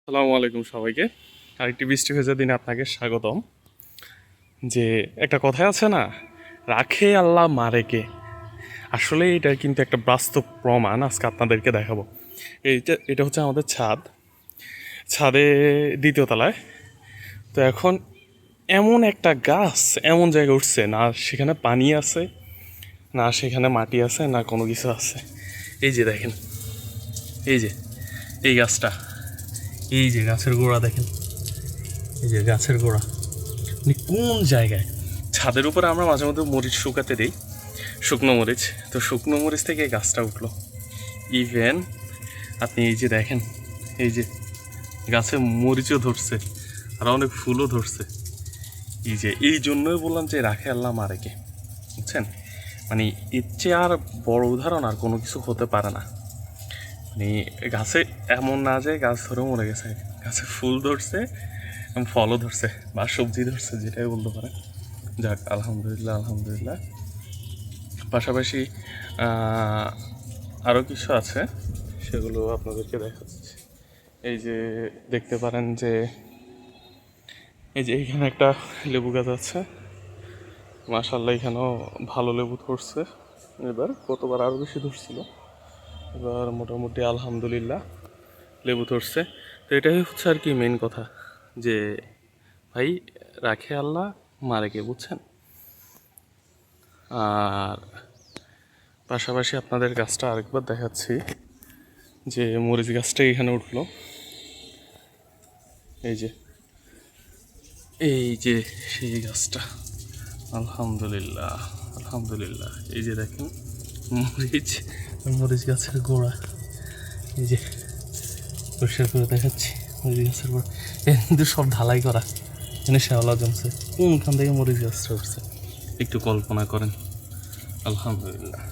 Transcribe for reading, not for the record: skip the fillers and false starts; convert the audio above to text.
আসসালামু আলাইকুম সবাইকে। আরেকটি বৃষ্টি ভেজা দিনে আপনাকে স্বাগতম। যে একটা কথাই আছে না, রাখে আল্লাহ মারে কে। আসলে এটা কিন্তু একটা বাস্তব প্রমাণ আজকে আপনাদেরকে দেখাবো। এটা হচ্ছে আমাদের ছাদে দ্বিতীয় তলায়। তো এখন এমন একটা গাছ এমন জায়গায় উঠছে, না সেখানে পানি আছে, না সেখানে মাটি আছে, না কোনো কিছু আছে। এই যে দেখেন, এই যে এই গাছটা, এই যে গাছের গোড়া দেখেন, এই যে গাছের গোড়া, মানে কোন জায়গায়। ছাদের উপরে আমরা মাঝে মধ্যে মরিচ শুকাতে দিই, শুকনো মরিচ। তো শুকনো মরিচ থেকে এই গাছটা উঠলো। ইভেন আপনি এই যে দেখেন, এই যে গাছে মরিচও ধরছে, আর অনেক ফুলও ধরছে। এই জন্যই বললাম যে রাখে আল্লাহ মারেকে, বুঝছেন? মানে এর চেয়ে আর বড় উদাহরণ আর কোনো কিছু হতে পারে না। মানে গাছে এমন না যে গাছ ধরেও মরে গেছে, গাছে ফুল ধরছে, ফলও ধরছে, বা সবজি ধরছে, যেটাই বলতে পারে। যাক, আলহামদুলিল্লাহ আলহামদুলিল্লাহ। পাশাপাশি আরও কিছু আছে, সেগুলো আপনাদেরকে দেখাচ্ছি। এই যে দেখতে পারেন যে এই যে এখানে একটা লেবু গাছ আছে। মাশাআল্লাহ, এখানেও ভালো লেবু ধরছে। এবার গতবার আরও বেশি ধরছিল, এবার মোটামুটি আলহামদুলিল্লাহ লেবু ধরছে। তো এটাই হচ্ছে আর কি মেন কথা, যে ভাই রাখে আল্লাহ মারে কে, বুঝছেন? আর পাশাপাশি আপনাদের গাছটা আরেকবার দেখাচ্ছি, যে মরিচ গাছটা এখানে উঠলো। এই যে সেই গাছটা, আলহামদুলিল্লাহ আলহামদুলিল্লাহ। এই যে দেখেন মরিচ, মরিচ গাছের গোড়া, এই যে পরিষ্কার করে দেখাচ্ছি মরিচ গাছের গোড়া। কিন্তু সব ঢালাই করা, এখানে শ্যাওলা জমছে, কোনখান থেকে মরিচ গাছটা উঠছে একটু কল্পনা করেন। আলহামদুলিল্লাহ।